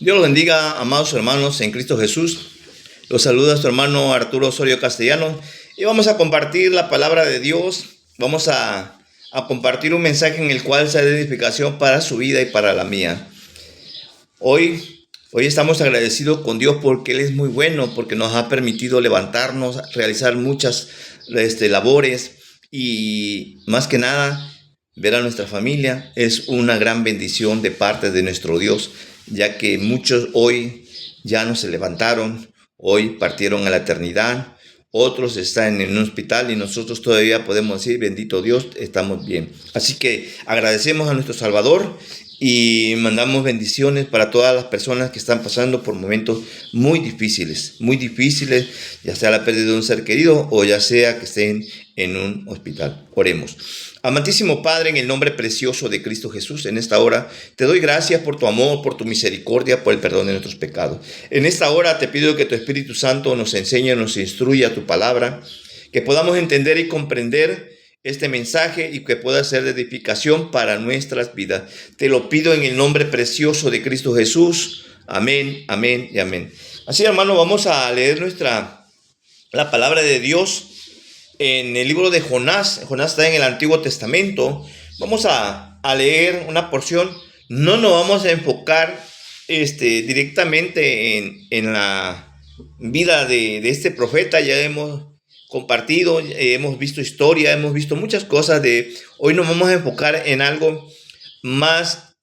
Dios los bendiga, amados hermanos en Cristo Jesús. Los saluda su hermano Arturo Osorio Castellano y vamos a compartir la palabra de Dios. Vamos a compartir un mensaje en el cual sea de edificación para su vida y para la mía. Hoy estamos agradecidos con Dios porque Él es muy bueno, porque nos ha permitido levantarnos, realizar muchas labores y más que nada ver a nuestra familia. Es una gran bendición de parte de nuestro Dios, ya que muchos hoy ya no se levantaron, hoy partieron a la eternidad, otros están en un hospital y nosotros todavía podemos decir, bendito Dios, estamos bien. Así que agradecemos a nuestro Salvador y mandamos bendiciones para todas las personas que están pasando por momentos muy difíciles, ya sea la pérdida de un ser querido o ya sea que estén en un hospital. Oremos. Amantísimo Padre, en el nombre precioso de Cristo Jesús, en esta hora te doy gracias por tu amor, por tu misericordia, por el perdón de nuestros pecados. En esta hora te pido que tu Espíritu Santo nos enseñe, nos instruya tu palabra, que podamos entender y comprender este mensaje y que pueda ser de edificación para nuestras vidas. Te lo pido en el nombre precioso de Cristo Jesús. Amén, amén y amén. Así, hermano, vamos a leer la palabra de Dios en el libro de Jonás. Jonás está en el Antiguo Testamento. Vamos a leer una porción. No nos vamos a enfocar directamente en la vida de este profeta. Ya hemos compartido, hemos visto historia, hemos visto muchas cosas. Hoy nos vamos a enfocar en algo más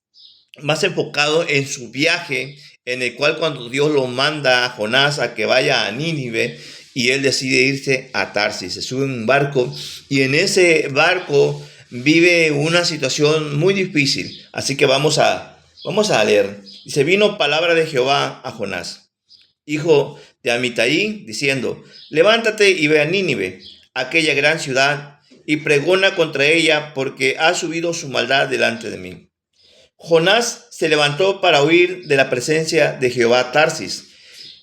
enfocado en su viaje, en el cual cuando Dios lo manda a Jonás a que vaya a Nínive y él decide irse a Tarsis, se sube en un barco y en ese barco vive una situación muy difícil. Así que vamos a leer. Dice: vino palabra de Jehová a Jonás, hijo de Amitai, diciendo: levántate y ve a Nínive, aquella gran ciudad, y pregona contra ella, porque ha subido su maldad delante de mí. Jonás se levantó para huir de la presencia de Jehová a Tarsis.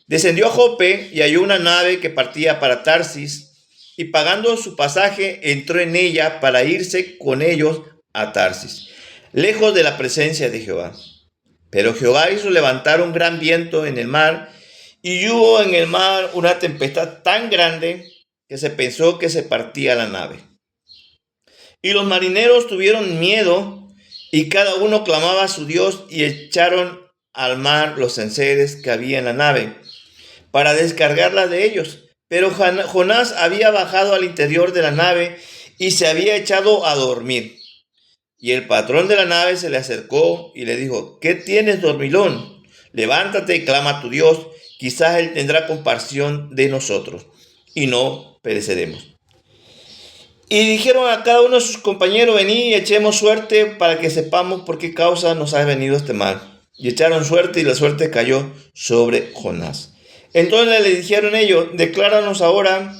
Descendió a Jope y halló una nave que partía para Tarsis, y pagando su pasaje entró en ella para irse con ellos a Tarsis, lejos de la presencia de Jehová. Pero Jehová hizo levantar un gran viento en el mar, y hubo en el mar una tempestad tan grande que se pensó que se partía la nave. Y los marineros tuvieron miedo, y cada uno clamaba a su Dios, y echaron al mar los enseres que había en la nave, para descargarla de ellos. Pero Jonás había bajado al interior de la nave, y se había echado a dormir. Y el patrón de la nave se le acercó y le dijo: ¿qué tienes, dormilón? Levántate y clama a tu Dios, quizás Él tendrá compasión de nosotros, y no pereceremos. Y dijeron a cada uno de sus compañeros: vení y echemos suerte para que sepamos por qué causa nos ha venido este mal. Y echaron suerte, y la suerte cayó sobre Jonás. Entonces le dijeron ellos: decláranos ahora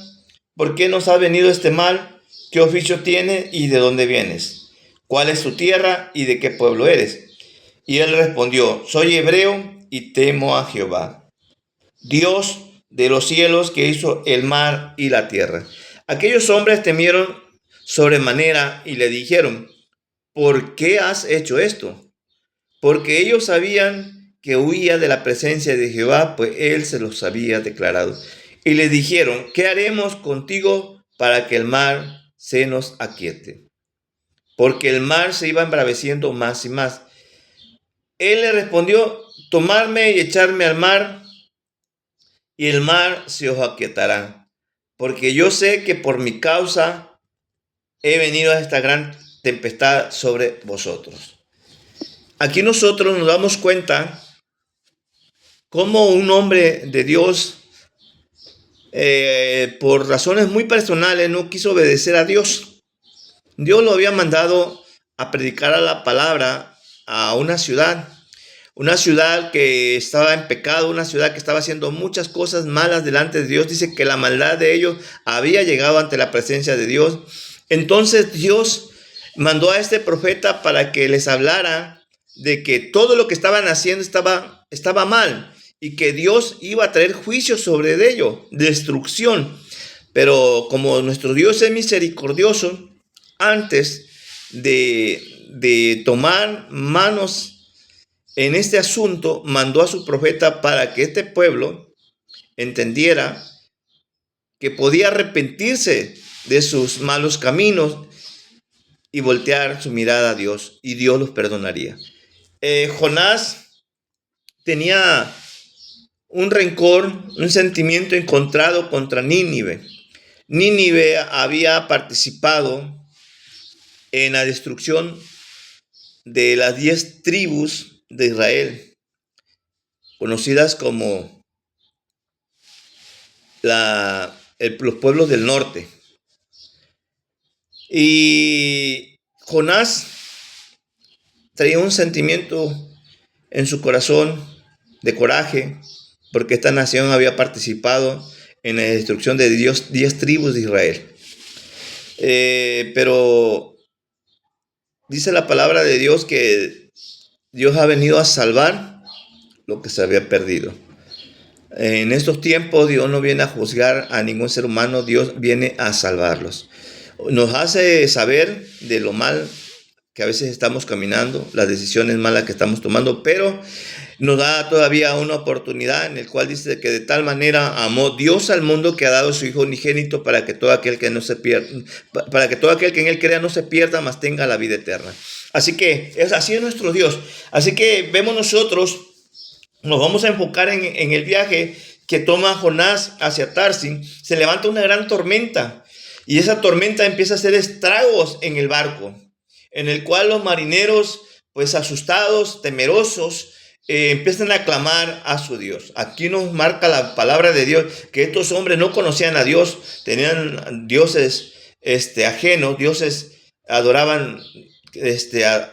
por qué nos ha venido este mal, qué oficio tienes y de dónde vienes, cuál es tu tierra y de qué pueblo eres. Y él respondió: soy hebreo y temo a Jehová, Dios de los cielos, que hizo el mar y la tierra. Aquellos hombres temieron sobremanera y le dijeron: ¿por qué has hecho esto? Porque ellos sabían que huía de la presencia de Jehová, pues él se los había declarado. Y le dijeron: ¿qué haremos contigo para que el mar se nos aquiete? Porque el mar se iba embraveciendo más y más. Él le respondió: tomadme y echarme al mar, y el mar se os aquietará, porque yo sé que por mi causa he venido a esta gran tempestad sobre vosotros. Aquí nosotros nos damos cuenta cómo un hombre de Dios, por razones muy personales, no quiso obedecer a Dios. Dios lo había mandado a predicar a la palabra a una ciudad que estaba en pecado, una ciudad que estaba haciendo muchas cosas malas delante de Dios. Dice que la maldad de ellos había llegado ante la presencia de Dios. Entonces Dios mandó a este profeta para que les hablara de que todo lo que estaban haciendo estaba mal, y que Dios iba a traer juicio sobre ellos, destrucción. Pero como nuestro Dios es misericordioso, antes de tomar manos en este asunto mandó a su profeta para que este pueblo entendiera que podía arrepentirse de sus malos caminos y voltear su mirada a Dios, y Dios los perdonaría. Jonás tenía un rencor, un sentimiento encontrado contra Nínive. Nínive había participado en la destrucción de las 10 tribus de Israel, conocidas como los pueblos del norte. Y Jonás traía un sentimiento en su corazón de coraje, porque esta nación había participado en la destrucción de 10 tribus de Israel. Pero dice la palabra de Dios que Dios ha venido a salvar lo que se había perdido. En estos tiempos Dios no viene a juzgar a ningún ser humano, Dios viene a salvarlos. Nos hace saber de lo mal que a veces estamos caminando, las decisiones malas que estamos tomando, pero nos da todavía una oportunidad en el cual dice que de tal manera amó Dios al mundo que ha dado a su Hijo unigénito para que todo aquel que no se pierda, para que todo aquel que en él crea no se pierda, mas tenga la vida eterna. Así que así es nuestro Dios. Así que vemos nosotros, nos vamos a enfocar en el viaje que toma Jonás hacia Tarsis. Se levanta una gran tormenta y esa tormenta empieza a hacer estragos en el barco, en el cual los marineros, pues asustados, temerosos, empiezan a clamar a su Dios. Aquí nos marca la palabra de Dios que estos hombres no conocían a Dios, tenían dioses ajenos, dioses, adoraban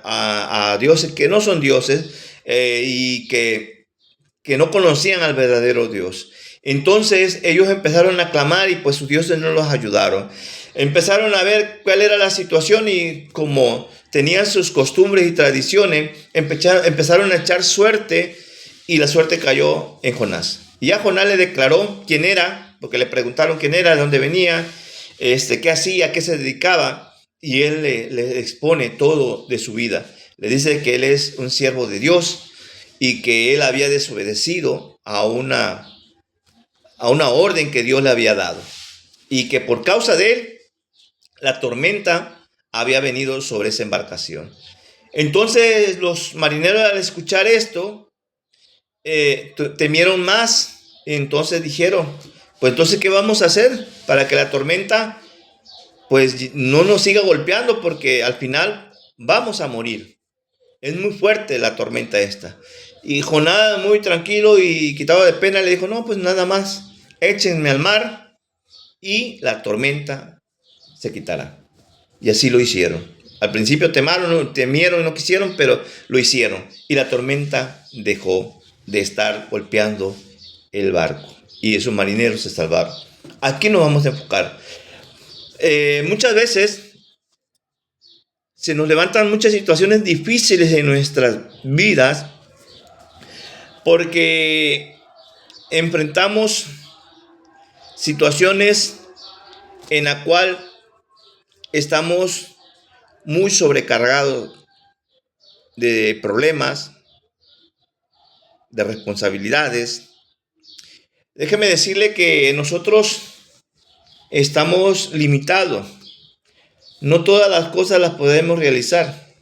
a dioses que no son dioses, y que no conocían al verdadero Dios. Entonces ellos empezaron a clamar y pues sus dioses no los ayudaron. Empezaron a ver cuál era la situación y como tenían sus costumbres y tradiciones, empezaron a echar suerte y la suerte cayó en Jonás. Y a Jonás le declaró quién era, porque le preguntaron quién era, de dónde venía, qué hacía, qué se dedicaba, y él le expone todo de su vida. Le dice que él es un siervo de Dios y que él había desobedecido a una orden que Dios le había dado, y que por causa de él la tormenta había venido sobre esa embarcación. Entonces los marineros, al escuchar esto, temieron más. Entonces dijeron, pues entonces ¿qué vamos a hacer para que la tormenta pues no nos siga golpeando? Porque al final vamos a morir. Es muy fuerte la tormenta esta. Y Jonás, muy tranquilo y quitado de pena, le dijo, no, pues nada más, échenme al mar y la tormenta se quitará. Y así lo hicieron. Al principio temieron y no quisieron, pero lo hicieron. Y la tormenta dejó de estar golpeando el barco. Y esos marineros se salvaron. Aquí nos vamos a enfocar. Muchas veces se nos levantan muchas situaciones difíciles en nuestras vidas porque enfrentamos situaciones en la cual estamos muy sobrecargados de problemas, de responsabilidades. Déjeme decirle que nosotros estamos limitados. No todas las cosas las podemos realizar.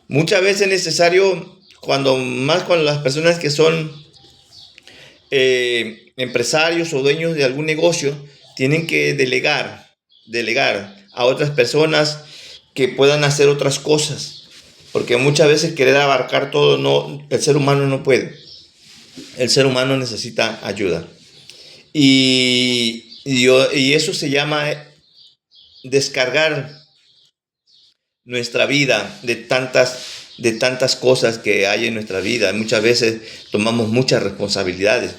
Muchas veces es necesario, cuando las personas que son empresarios o dueños de algún negocio, tienen que delegar a otras personas que puedan hacer otras cosas, porque muchas veces querer abarcar todo, el ser humano no puede. El ser humano necesita ayuda. Y eso se llama descargar nuestra vida de tantas cosas que hay en nuestra vida. Muchas veces tomamos muchas responsabilidades.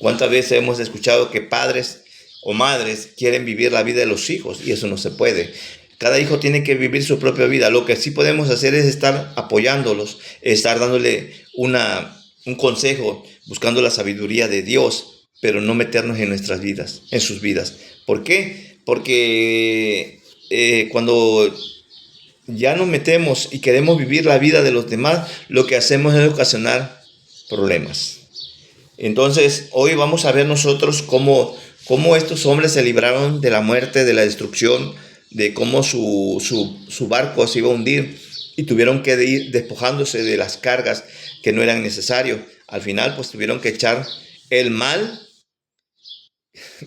¿Cuántas veces hemos escuchado que padres o madres quieren vivir la vida de los hijos? Y eso no se puede. Cada hijo tiene que vivir su propia vida. Lo que sí podemos hacer es estar apoyándolos, estar dándole un consejo, buscando la sabiduría de Dios, pero no meternos en nuestras vidas, en sus vidas. ¿Por qué? Porque cuando ya nos metemos y queremos vivir la vida de los demás, lo que hacemos es ocasionar problemas. Entonces, hoy vamos a ver nosotros cómo estos hombres se libraron de la muerte, de la destrucción, de cómo su barco se iba a hundir y tuvieron que ir despojándose de las cargas que no eran necesarias. Al final, pues tuvieron que echar el mal,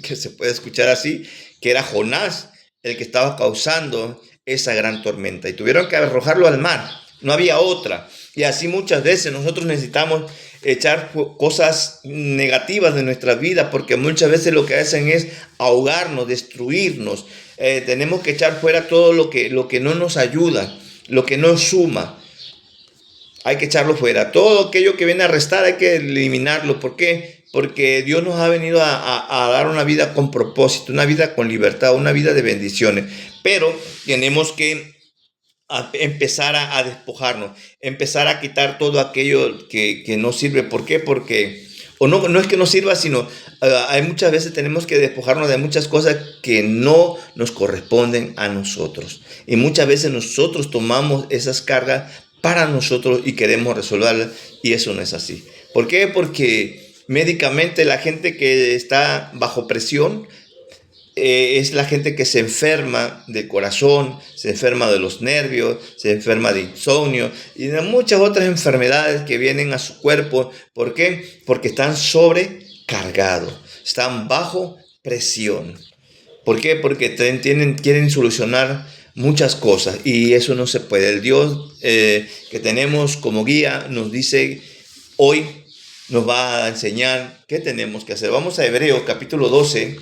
que se puede escuchar así, que era Jonás, el que estaba causando esa gran tormenta. Y tuvieron que arrojarlo al mar. No había otra. Y así muchas veces nosotros necesitamos echar cosas negativas de nuestra vida, porque muchas veces lo que hacen es ahogarnos, destruirnos. Tenemos que echar fuera todo lo que no nos ayuda, lo que no suma. Hay que echarlo fuera. Todo aquello que viene a restar hay que eliminarlo. ¿Por qué? Porque Dios nos ha venido a dar una vida con propósito, una vida con libertad, una vida de bendiciones. Pero tenemos que empezar a despojarnos, empezar a quitar todo aquello que no sirve. ¿Por qué? Porque, o no es que no sirva, sino hay muchas veces tenemos que despojarnos de muchas cosas que no nos corresponden a nosotros. Y muchas veces nosotros tomamos esas cargas para nosotros y queremos resolverlas, y eso no es así. ¿Por qué? Porque médicamente la gente que está bajo presión es la gente que se enferma del corazón, se enferma de los nervios, se enferma de insomnio y de muchas otras enfermedades que vienen a su cuerpo. ¿Por qué? Porque están sobrecargados, están bajo presión. ¿Por qué? Porque quieren solucionar muchas cosas y eso no se puede. El Dios que tenemos como guía nos dice hoy, nos va a enseñar qué tenemos que hacer. Vamos a Hebreos capítulo 12.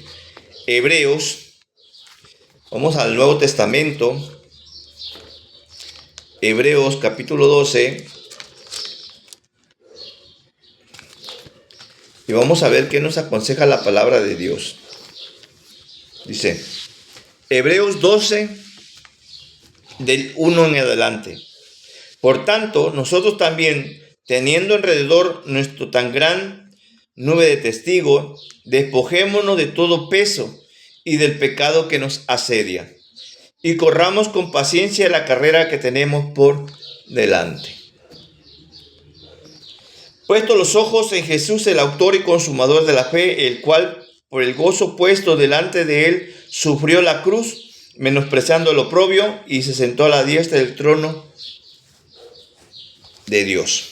Hebreos, vamos al Nuevo Testamento, Hebreos capítulo 12, y vamos a ver qué nos aconseja la palabra de Dios. Dice, Hebreos 12, del 1 en adelante. Por tanto, nosotros también, teniendo alrededor nuestro tan gran nube de testigos, despojémonos de todo peso y del pecado que nos asedia, y corramos con paciencia la carrera que tenemos por delante. Puesto los ojos en Jesús, el autor y consumador de la fe, el cual, por el gozo puesto delante de él, sufrió la cruz, menospreciando el oprobio, y se sentó a la diestra del trono de Dios.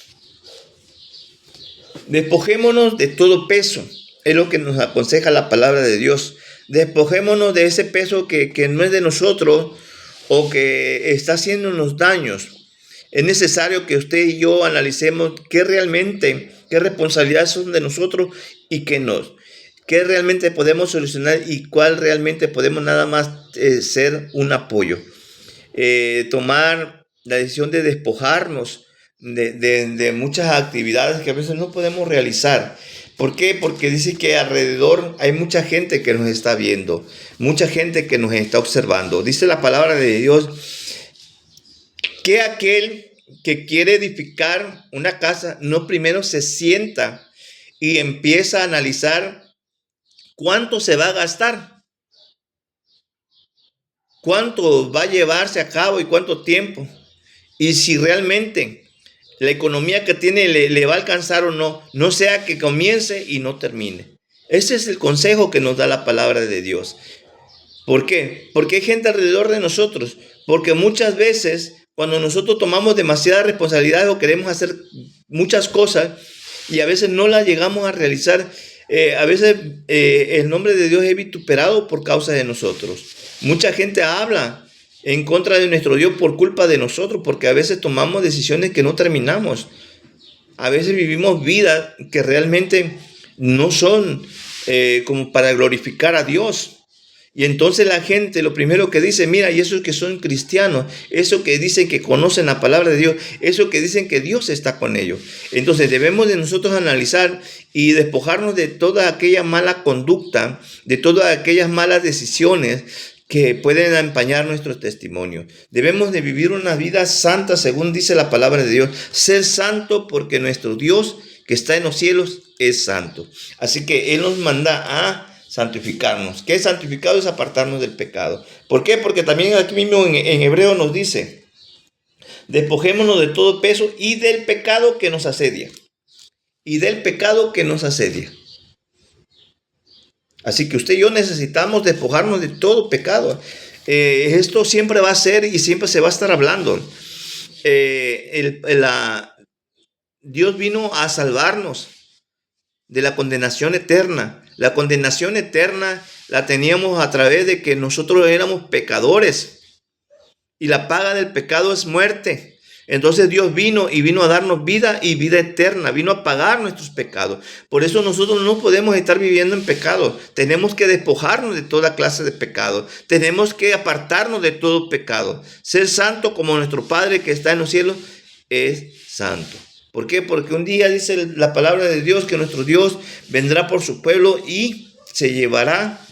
Despojémonos de todo peso, es lo que nos aconseja la palabra de Dios. Despojémonos de ese peso que no es de nosotros o que está haciéndonos daños. Es necesario que usted y yo analicemos qué responsabilidades son de nosotros y qué realmente podemos solucionar y cuál realmente podemos nada más ser un apoyo. Tomar la decisión de despojarnos de muchas actividades que a veces no podemos realizar. ¿Por qué? Porque dice que alrededor hay mucha gente que nos está viendo, mucha gente que nos está observando. Dice la palabra de Dios que aquel que quiere edificar una casa no primero se sienta y empieza a analizar cuánto se va a gastar, cuánto va a llevarse a cabo y cuánto tiempo, y si realmente la economía que tiene le va a alcanzar o no, no sea que comience y no termine. Ese es el consejo que nos da la palabra de Dios. ¿Por qué? Porque hay gente alrededor de nosotros, porque muchas veces cuando nosotros tomamos demasiadas responsabilidades o queremos hacer muchas cosas y a veces no las llegamos a realizar, a veces el nombre de Dios es vituperado por causa de nosotros. Mucha gente habla en contra de nuestro Dios por culpa de nosotros, porque a veces tomamos decisiones que no terminamos. A veces vivimos vidas que realmente no son como para glorificar a Dios. Y entonces la gente lo primero que dice, mira, y esos que son cristianos, eso que dicen que conocen la palabra de Dios, eso que dicen que Dios está con ellos. Entonces debemos de nosotros analizar y despojarnos de toda aquella mala conducta, de todas aquellas malas decisiones que pueden empañar nuestro testimonio. Debemos de vivir una vida santa según dice la palabra de Dios. Ser santo porque nuestro Dios que está en los cielos es santo. Así que Él nos manda a santificarnos. ¿Qué es santificado? Es apartarnos del pecado. ¿Por qué? Porque también aquí mismo en Hebreo nos dice, Despojémonos de todo peso y del pecado que nos asedia. Y del pecado que nos asedia. Así que usted y yo necesitamos despojarnos de todo pecado. Esto siempre va a ser y siempre se va a estar hablando. Dios vino a salvarnos de la condenación eterna. La condenación eterna la teníamos a través de que nosotros éramos pecadores. Y la paga del pecado es muerte. Entonces Dios vino a darnos vida y vida eterna. Vino a pagar nuestros pecados. Por eso nosotros no podemos estar viviendo en pecado. Tenemos que despojarnos de toda clase de pecado. Tenemos que apartarnos de todo pecado. Ser santo como nuestro Padre que está en los cielos es santo. ¿Por qué? Porque un día dice la palabra de Dios que nuestro Dios vendrá por su pueblo y se llevará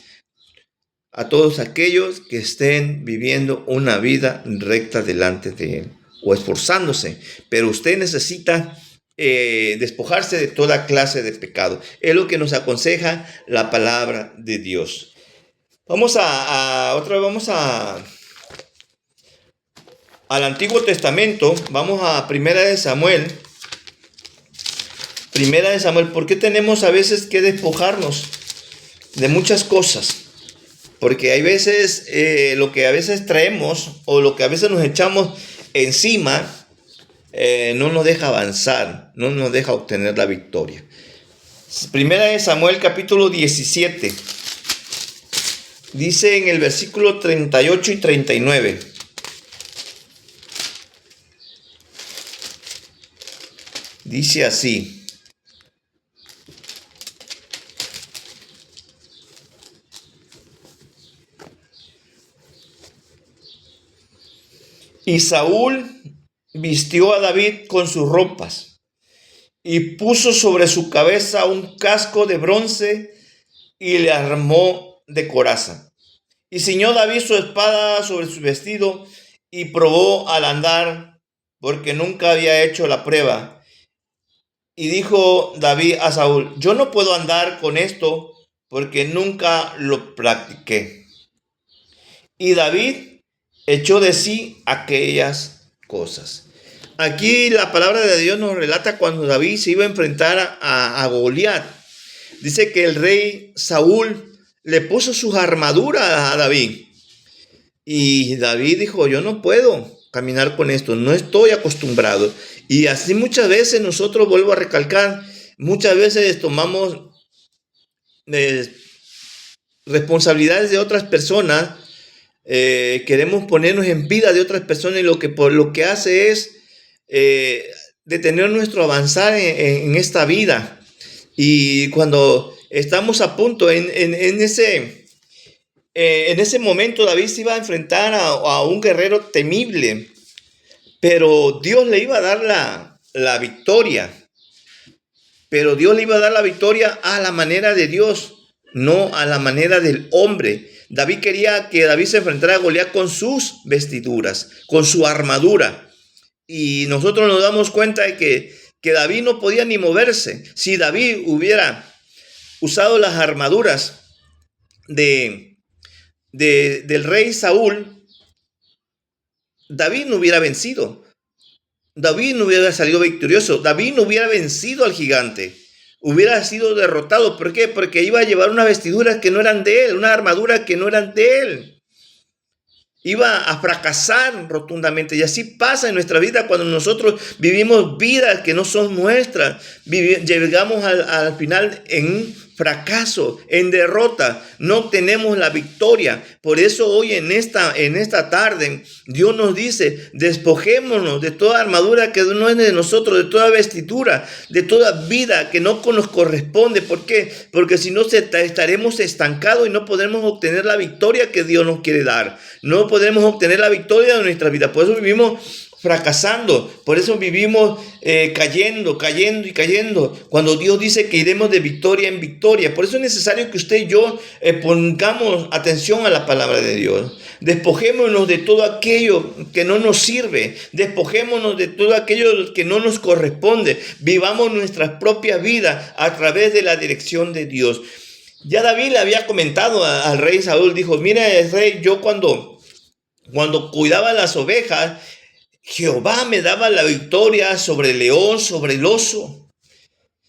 a todos aquellos que estén viviendo una vida recta delante de Él o esforzándose. Pero usted necesita despojarse de toda clase de pecado. Es lo que nos aconseja la palabra de Dios. Vamos al Antiguo Testamento. Vamos a Primera de Samuel. Primera de Samuel. ¿Por qué tenemos a veces que despojarnos de muchas cosas? Porque hay veces lo que a veces traemos o lo que a veces nos echamos encima no nos deja avanzar, no nos deja obtener la victoria. Primera de Samuel capítulo 17. Dice en el versículo 38 y 39. Dice así. Y Saúl vistió a David con sus ropas y puso sobre su cabeza un casco de bronce y le armó de coraza. Y ciñó David su espada sobre su vestido y probó al andar, porque nunca había hecho la prueba. Y dijo David a Saúl: yo no puedo andar con esto porque nunca lo practiqué. Y David echó de sí aquellas cosas. Aquí la palabra de Dios nos relata cuando David se iba a enfrentar a Goliat. Dice que el rey Saúl le puso sus armaduras a David. Y David dijo: yo no puedo caminar con esto, no estoy acostumbrado. Y así muchas veces nosotros, vuelvo a recalcar, muchas veces tomamos responsabilidades de otras personas. Queremos ponernos en vida de otras personas y lo que hace es detener nuestro avanzar en esta vida. Y cuando estamos a punto en ese momento, David se iba a enfrentar a un guerrero temible, pero Dios le iba a dar la victoria. Pero Dios le iba a dar la victoria a la manera de Dios, no a la manera del hombre. David quería que David se enfrentara a Goliat con sus vestiduras, con su armadura. Y nosotros nos damos cuenta de que David no podía ni moverse. Si David hubiera usado las armaduras del rey Saúl, David no hubiera vencido. David no hubiera salido victorioso. David no hubiera vencido al gigante. Hubiera sido derrotado. ¿Por qué? Porque iba a llevar unas vestiduras que no eran de él, una armadura que no eran de él. Iba a fracasar rotundamente. Y así pasa en nuestra vida cuando nosotros vivimos vidas que no son nuestras. Llegamos al final en fracaso, en derrota. No tenemos la victoria. Por eso hoy en esta tarde Dios nos dice: despojémonos de toda armadura que no es de nosotros, de toda vestidura, de toda vida que no nos corresponde. ¿Por qué? Porque si no estaremos estancados y no podremos obtener la victoria que Dios nos quiere dar. No podremos obtener la victoria de nuestra vida. Por eso vivimos fracasando, por eso vivimos cayendo y cayendo, cuando Dios dice que iremos de victoria en victoria. Por eso es necesario que usted y yo pongamos atención a la palabra de Dios. Despojémonos de todo aquello que no nos sirve, despojémonos de todo aquello que no nos corresponde, vivamos nuestras propias vidas a través de la dirección de Dios. Ya David le había comentado al rey Saúl, dijo: mira, rey, yo cuando cuidaba las ovejas, Jehová me daba la victoria sobre el león, sobre el oso.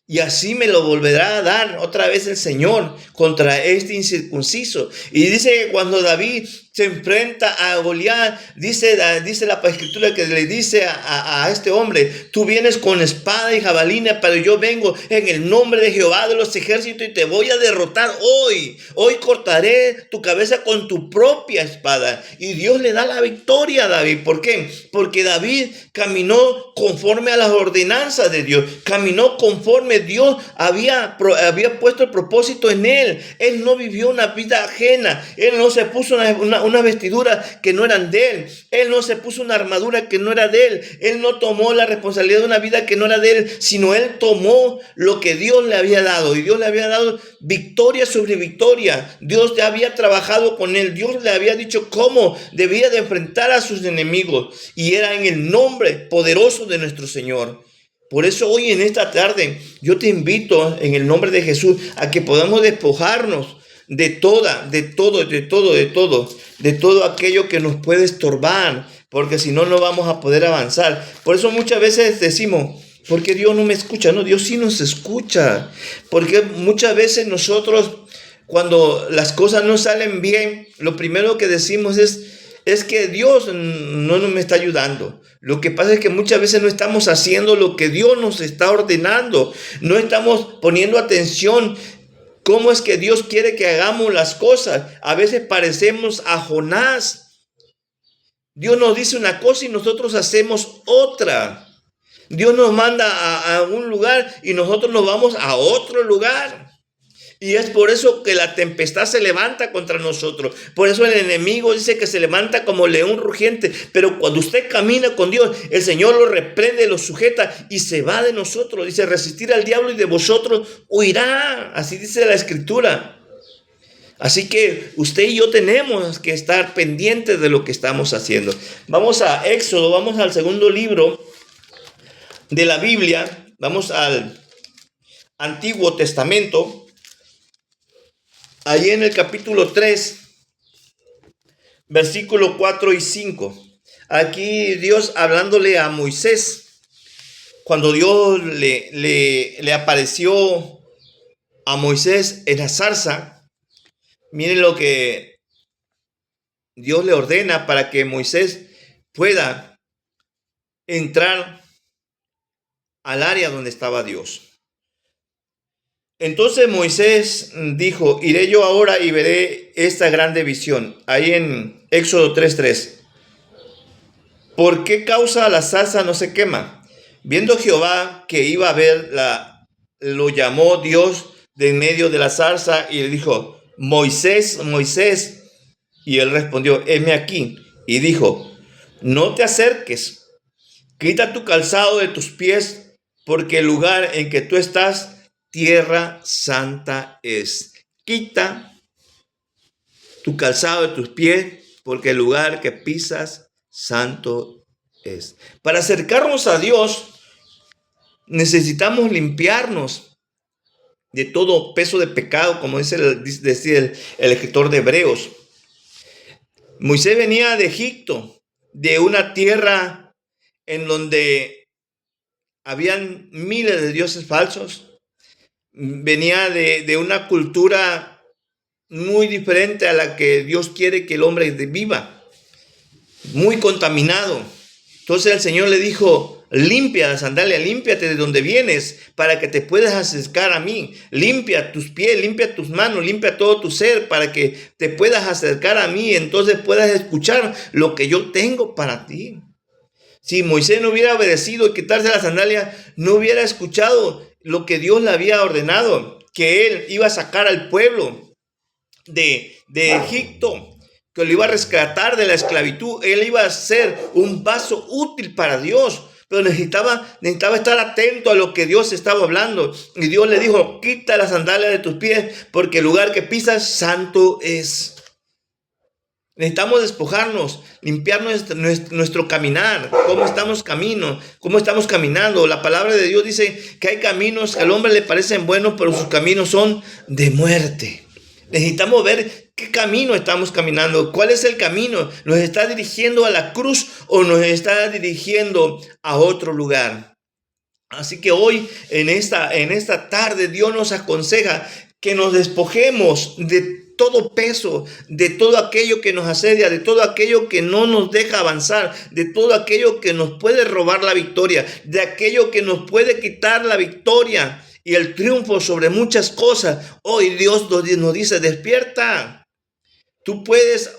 Y así me lo volverá a dar otra vez el Señor contra este incircunciso. Y dice que cuando David se enfrenta a Goliat, dice la escritura que le dice a este hombre: tú vienes con espada y jabalina, pero yo vengo en el nombre de Jehová de los ejércitos y te voy a derrotar hoy. Hoy cortaré tu cabeza con tu propia espada. Y Dios le da la victoria a David. ¿Por qué? Porque David caminó conforme a las ordenanzas de Dios. Caminó conforme Dios había puesto el propósito en él. Él no vivió una vida ajena. Él no se puso una vestidura que no eran de él. Él no se puso una armadura que no era de él. Él no tomó la responsabilidad de una vida que no era de él, sino él tomó lo que Dios le había dado. Y Dios le había dado victoria sobre victoria. Dios ya había trabajado con él. Dios le había dicho cómo debía de enfrentar a sus enemigos. Y era en el nombre poderoso de nuestro Señor. Por eso hoy en esta tarde yo te invito en el nombre de Jesús a que podamos despojarnos de todo aquello que nos puede estorbar, porque si no, no vamos a poder avanzar. Por eso muchas veces decimos: ¿por qué Dios no me escucha? No, Dios sí nos escucha, porque muchas veces nosotros, cuando las cosas no salen bien, lo primero que decimos es que Dios no me está ayudando. Lo que pasa es que muchas veces no estamos haciendo lo que Dios nos está ordenando. No estamos poniendo atención cómo es que Dios quiere que hagamos las cosas. A veces parecemos a Jonás. Dios nos dice una cosa y nosotros hacemos otra. Dios nos manda a un lugar y nosotros nos vamos a otro lugar. Y es por eso que la tempestad se levanta contra nosotros. Por eso el enemigo dice que se levanta como león rugiente. Pero cuando usted camina con Dios, el Señor lo reprende, lo sujeta y se va de nosotros. Dice: resistir al diablo y de vosotros huirá. Así dice la Escritura. Así que usted y yo tenemos que estar pendientes de lo que estamos haciendo. Vamos a Éxodo, vamos al segundo libro de la Biblia. Vamos al Antiguo Testamento. Allí en el capítulo 3, versículo 4 y 5. Aquí Dios hablándole a Moisés. Cuando Dios le apareció a Moisés en la zarza, miren lo que Dios le ordena para que Moisés pueda entrar al área donde estaba Dios. Entonces Moisés dijo: iré yo ahora y veré esta grande visión. Ahí en Éxodo 3:3. ¿Por qué causa la zarza no se quema? Viendo Jehová que iba a verla, lo llamó Dios de en medio de la zarza y le dijo: Moisés, Moisés. Y él respondió: heme aquí. Y dijo: no te acerques, quita tu calzado de tus pies, porque el lugar en que tú estás, tierra santa es. Quita tu calzado de tus pies, porque el lugar que pisas, santo es. Para acercarnos a Dios, necesitamos limpiarnos de todo peso de pecado, como dice el escritor de Hebreos. Moisés venía de Egipto, de una tierra en donde habían miles de dioses falsos. Venía de una cultura muy diferente a la que Dios quiere que el hombre viva, muy contaminado. Entonces el Señor le dijo: limpia la sandalia, límpiate de donde vienes para que te puedas acercar a mí. Limpia tus pies, limpia tus manos, limpia todo tu ser para que te puedas acercar a mí, entonces puedas escuchar lo que yo tengo para ti. Si Moisés no hubiera obedecido y quitarse la sandalia, no hubiera escuchado lo que Dios le había ordenado, que él iba a sacar al pueblo de Egipto, que lo iba a rescatar de la esclavitud. Él iba a ser un vaso útil para Dios, pero necesitaba estar atento a lo que Dios estaba hablando. Y Dios le dijo: quita la sandalia de tus pies, porque el lugar que pisas santo es. Necesitamos despojarnos, limpiar nuestro caminar. ¿Cómo estamos caminando? La palabra de Dios dice que hay caminos que al hombre le parecen buenos, pero sus caminos son de muerte. Necesitamos ver qué camino estamos caminando, cuál es el camino. ¿Nos está dirigiendo a la cruz o nos está dirigiendo a otro lugar? Así que hoy, en esta tarde, Dios nos aconseja que nos despojemos de todo peso, de todo aquello que nos asedia, de todo aquello que no nos deja avanzar, de todo aquello que nos puede robar la victoria, de aquello que nos puede quitar la victoria y el triunfo sobre muchas cosas. Hoy Dios nos dice, despierta. Tú puedes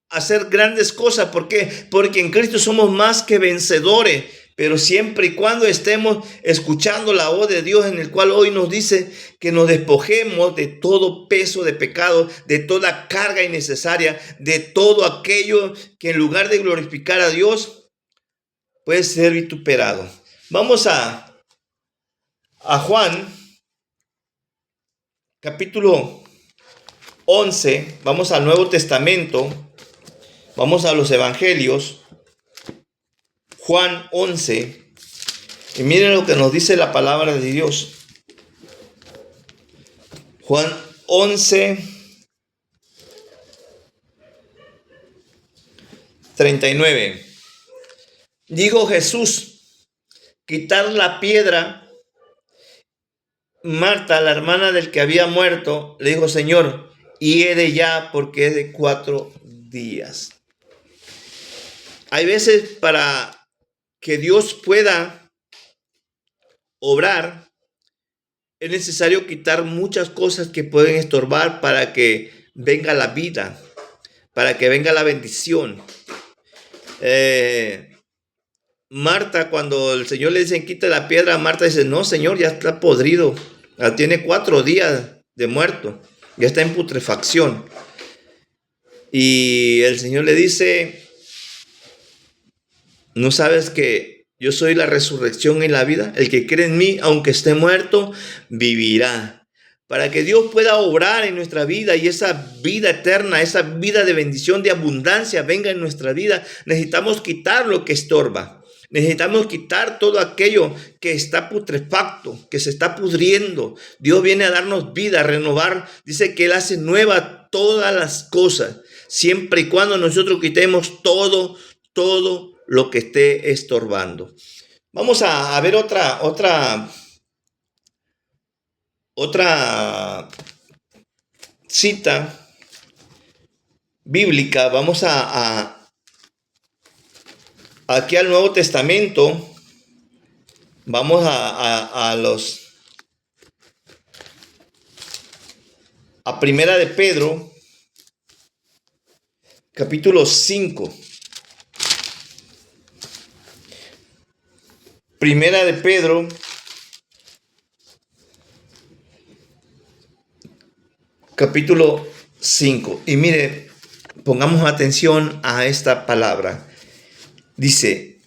hacer grandes cosas. ¿Por qué? Porque en Cristo somos más que vencedores. Pero siempre y cuando estemos escuchando la voz de Dios, en el cual hoy nos dice que nos despojemos de todo peso de pecado, de toda carga innecesaria, de todo aquello que en lugar de glorificar a Dios puede ser vituperado. Vamos a Juan, capítulo 11, vamos al Nuevo Testamento, vamos a los Evangelios. Juan 11, y miren lo que nos dice la palabra de Dios. Juan 11, 39. Dijo Jesús, quitar la piedra. Marta, la hermana del que había muerto, le dijo, Señor, hiede ya porque es de 4 días. Hay veces para que Dios pueda obrar, es necesario quitar muchas cosas que pueden estorbar para que venga la vida, para que venga la bendición. Marta, cuando el Señor le dice quita la piedra, Marta dice, no, Señor, ya está podrido, ya tiene 4 días de muerto, ya está en putrefacción. Y el Señor le dice, ¿no sabes que yo soy la resurrección y la vida? El que cree en mí, aunque esté muerto, vivirá. Para que Dios pueda obrar en nuestra vida y esa vida eterna, esa vida de bendición, de abundancia venga en nuestra vida, necesitamos quitar lo que estorba. Necesitamos quitar todo aquello que está putrefacto, que se está pudriendo. Dios viene a darnos vida, a renovar. Dice que Él hace nueva todas las cosas, siempre y cuando nosotros quitemos todo lo que esté estorbando. Vamos a ver otra cita bíblica. Vamos aquí al Nuevo Testamento. Vamos a Primera de Pedro, capítulo 5. Primera de Pedro, capítulo 5. Y mire, pongamos atención a esta palabra. Dice,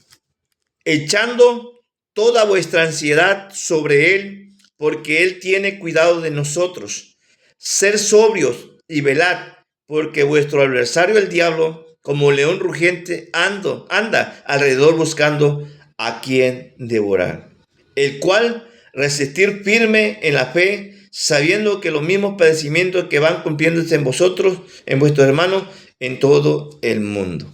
echando toda vuestra ansiedad sobre Él, porque Él tiene cuidado de nosotros. Ser sobrios y velad, porque vuestro adversario el diablo, como león rugiente, anda alrededor buscando a quien devorar, el cual resistir firme en la fe, sabiendo que los mismos padecimientos que van cumpliéndose en vosotros, en vuestros hermanos, en todo el mundo.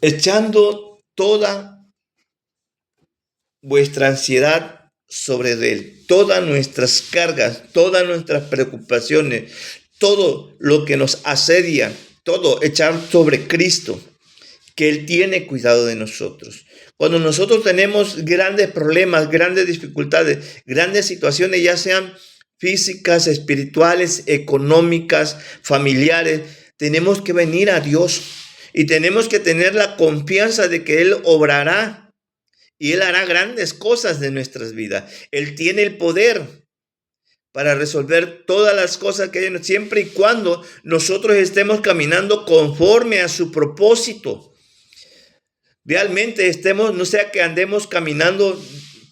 Echando toda vuestra ansiedad sobre Él, todas nuestras cargas, todas nuestras preocupaciones, todo lo que nos asedia, todo echar sobre Cristo, que Él tiene cuidado de nosotros. Cuando nosotros tenemos grandes problemas, grandes dificultades, grandes situaciones, ya sean físicas, espirituales, económicas, familiares, tenemos que venir a Dios y tenemos que tener la confianza de que Él obrará y Él hará grandes cosas de nuestras vidas. Él tiene el poder para resolver todas las cosas que hay, siempre y cuando nosotros estemos caminando conforme a su propósito. Realmente no sea que andemos caminando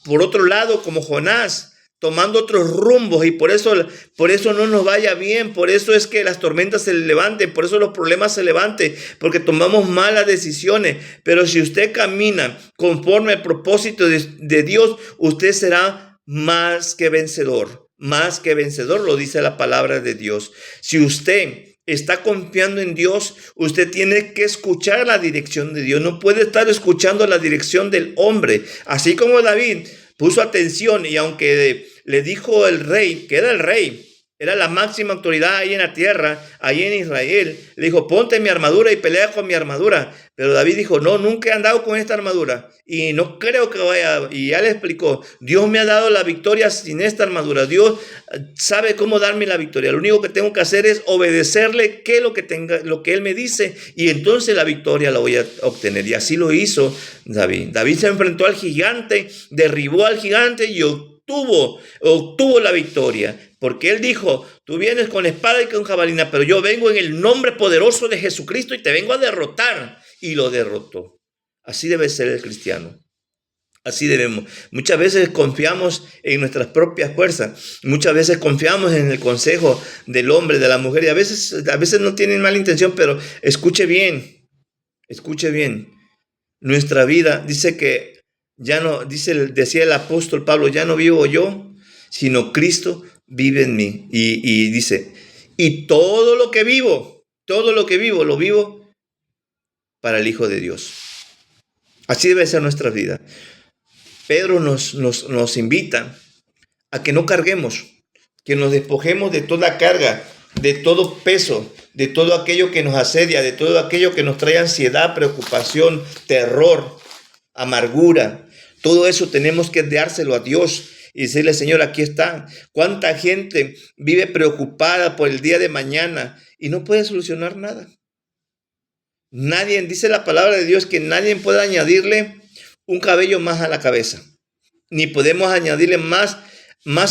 por otro lado como Jonás, tomando otros rumbos, y por eso no nos vaya bien. Por eso es que las tormentas se levanten, por eso los problemas se levanten, porque tomamos malas decisiones. Pero si usted camina conforme al propósito de Dios, usted será más que vencedor, más que vencedor, lo dice la palabra de Dios. Si usted está confiando en Dios, usted tiene que escuchar la dirección de Dios. No puede estar escuchando la dirección del hombre. Así como David puso atención y aunque le dijo el rey, que era el rey, era la máxima autoridad ahí en la tierra, ahí en Israel, le dijo, ponte mi armadura y pelea con mi armadura. Pero David dijo, no, nunca he andado con esta armadura y no creo que vaya. Y ya le explicó, Dios me ha dado la victoria sin esta armadura. Dios sabe cómo darme la victoria. Lo único que tengo que hacer es obedecerle lo que él me dice, y entonces la victoria la voy a obtener. Y así lo hizo David. David se enfrentó al gigante, derribó al gigante y obtuvo la victoria. Porque él dijo, tú vienes con espada y con jabalina, pero yo vengo en el nombre poderoso de Jesucristo y te vengo a derrotar. Y lo derrotó. Así debe ser el cristiano. Así debemos. Muchas veces confiamos en nuestras propias fuerzas. Muchas veces confiamos en el consejo del hombre, de la mujer. Y a veces no tienen mala intención, pero escuche bien. Escuche bien. Nuestra vida dice que ya no, decía el apóstol Pablo, ya no vivo yo, sino Cristo vive en mí. Y dice, y todo lo que vivo, lo vivo para el Hijo de Dios. Así debe ser nuestra vida. Pedro nos invita a que no carguemos, que nos despojemos de toda carga, de todo peso, de todo aquello que nos asedia, de todo aquello que nos trae ansiedad, preocupación, terror, amargura. Todo eso tenemos que dárselo a Dios y decirle, Señor, aquí está. ¿Cuánta gente vive preocupada por el día de mañana y no puede solucionar nada? Nadie, dice la palabra de Dios, que nadie puede añadirle un cabello más a la cabeza, ni podemos añadirle más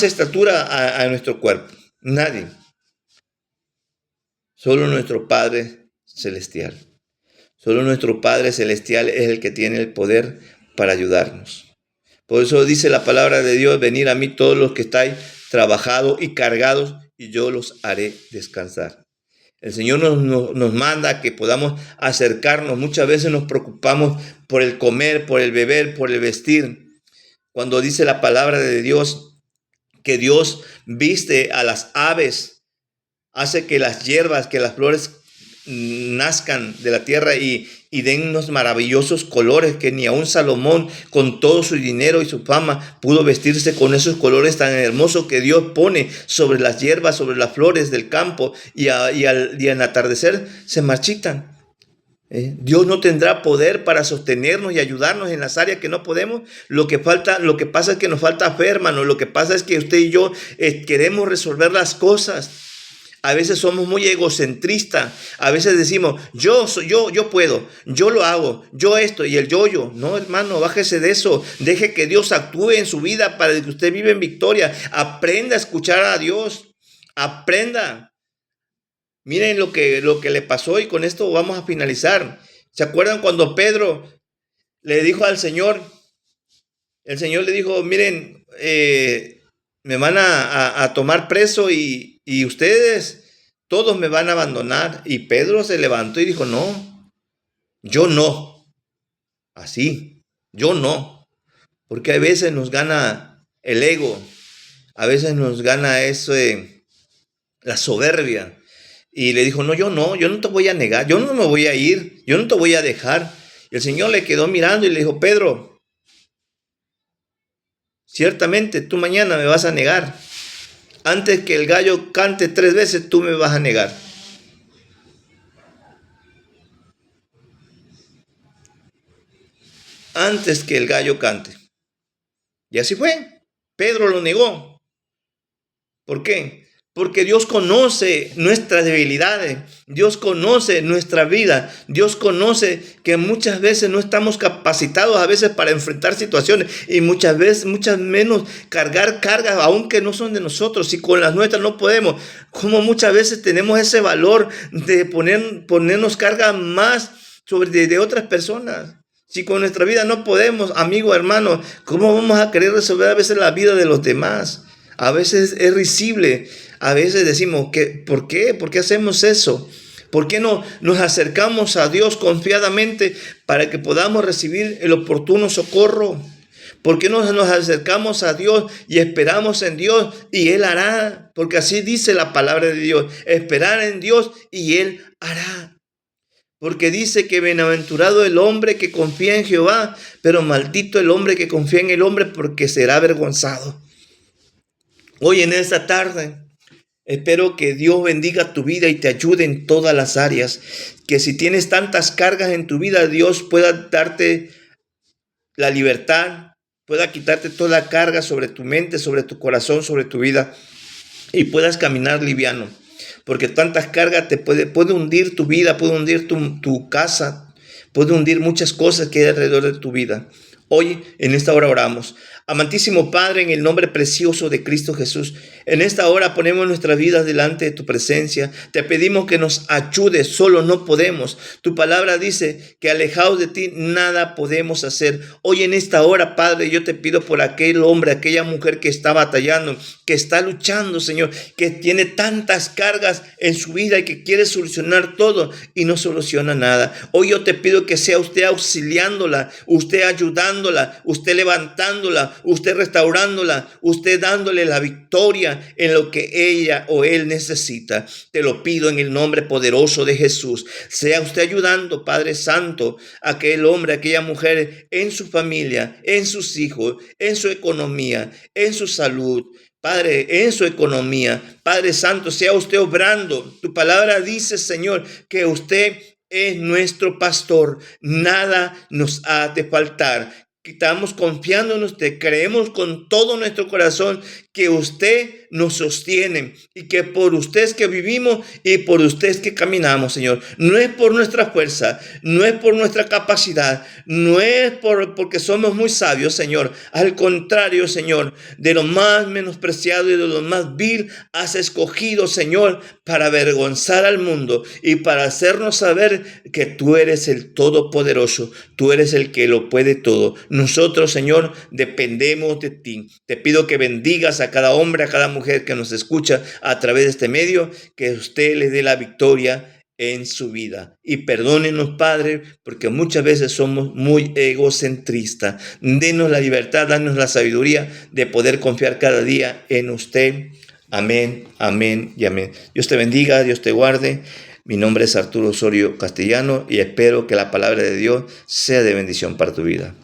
estatura a nuestro cuerpo. Nadie. Solo nuestro Padre Celestial. Solo nuestro Padre Celestial es el que tiene el poder para ayudarnos. Por eso dice la palabra de Dios, venid a mí todos los que estáis trabajados y cargados, y yo los haré descansar. El Señor nos manda a que podamos acercarnos. Muchas veces nos preocupamos por el comer, por el beber, por el vestir. Cuando dice la palabra de Dios que Dios viste a las aves, hace que las hierbas, que las flores nazcan de la tierra y den unos maravillosos colores que ni aun Salomón, con todo su dinero y su fama, pudo vestirse con esos colores tan hermosos que Dios pone sobre las hierbas, sobre las flores del campo, y al atardecer se marchitan. Dios no tendrá poder para sostenernos y ayudarnos en las áreas que no podemos. Lo que pasa es que nos falta fe, hermano. Lo que pasa es que usted y yo queremos resolver las cosas. A veces somos muy egocentristas. A veces decimos, yo puedo, yo lo hago, yo esto y el yo. No, hermano, bájese de eso. Deje que Dios actúe en su vida para que usted viva en victoria. Aprenda a escuchar a Dios. Aprenda. Miren lo que le pasó, y con esto vamos a finalizar. ¿Se acuerdan cuando Pedro le dijo al Señor? El Señor le dijo, miren, me van a tomar preso y ustedes todos me van a abandonar. Y Pedro se levantó y dijo, no, yo no. Así, yo no. Porque a veces nos gana el ego, a veces nos gana eso, la soberbia. Y le dijo, no, yo no te voy a negar, yo no me voy a ir, yo no te voy a dejar. Y el Señor le quedó mirando y le dijo, Pedro, ciertamente tú mañana me vas a negar. Antes que el gallo cante 3 veces, tú me vas a negar. Antes que el gallo cante. Y así fue. Pedro lo negó. ¿Por qué? Porque Dios conoce nuestras debilidades. Dios conoce nuestra vida. Dios conoce que muchas veces no estamos capacitados a veces para enfrentar situaciones, y muchas menos cargar cargas aunque no son de nosotros. Y con las nuestras no podemos. Como muchas veces tenemos ese valor de ponernos carga más sobre de otras personas. Si con nuestra vida no podemos, amigo, hermano, ¿cómo vamos a querer resolver a veces la vida de los demás? A veces es risible. A veces decimos, ¿por qué? ¿Por qué hacemos eso? ¿Por qué no nos acercamos a Dios confiadamente para que podamos recibir el oportuno socorro? ¿Por qué no nos acercamos a Dios y esperamos en Dios y Él hará? Porque así dice la palabra de Dios, esperar en Dios y Él hará. Porque dice que bienaventurado el hombre que confía en Jehová, pero maldito el hombre que confía en el hombre, porque será avergonzado. Hoy en esta tarde, espero que Dios bendiga tu vida y te ayude en todas las áreas. Que si tienes tantas cargas en tu vida, Dios pueda darte la libertad, pueda quitarte toda la carga sobre tu mente, sobre tu corazón, sobre tu vida, y puedas caminar liviano. Porque tantas cargas te puede hundir tu vida, puede hundir tu casa, puede hundir muchas cosas que hay alrededor de tu vida. Hoy, en esta hora oramos. Amantísimo Padre, en el nombre precioso de Cristo Jesús, en esta hora ponemos nuestras vidas delante de tu presencia. Te pedimos que nos ayudes, solo no podemos. Tu palabra dice que alejados de ti nada podemos hacer. Hoy en esta hora, Padre, yo te pido por aquel hombre, aquella mujer que está batallando, que está luchando, Señor, que tiene tantas cargas en su vida y que quiere solucionar todo y no soluciona nada. Hoy yo te pido que sea usted auxiliándola, usted ayudándola, usted levantándola, usted restaurándola, usted dándole la victoria en lo que ella o él necesita. Te lo pido en el nombre poderoso de Jesús. Sea usted ayudando, Padre Santo, a aquel hombre, a aquella mujer en su familia, en sus hijos, en su economía, en su salud. Padre, en su economía, Padre Santo, sea usted obrando. Tu palabra dice, Señor, que usted es nuestro pastor. Nada nos ha de faltar. Estamos confiando en usted, creemos con todo nuestro corazón que usted nos sostiene y que por usted es que vivimos y por usted es que caminamos, Señor. No es por nuestra fuerza, no es por nuestra capacidad, no es porque somos muy sabios, Señor. Al contrario, Señor, de lo más menospreciado y de lo más vil has escogido, Señor, para avergonzar al mundo y para hacernos saber que tú eres el Todopoderoso, tú eres el que lo puede todo. Nosotros, Señor, dependemos de ti. Te pido que bendigas a cada hombre, a cada mujer que nos escucha a través de este medio, que usted le dé la victoria en su vida. Y perdónenos, Padre, porque muchas veces somos muy egocentristas. Denos la libertad, danos la sabiduría de poder confiar cada día en usted. Amén, amén y amén. Dios te bendiga, Dios te guarde. Mi nombre es Arturo Osorio Castellano y espero que la palabra de Dios sea de bendición para tu vida.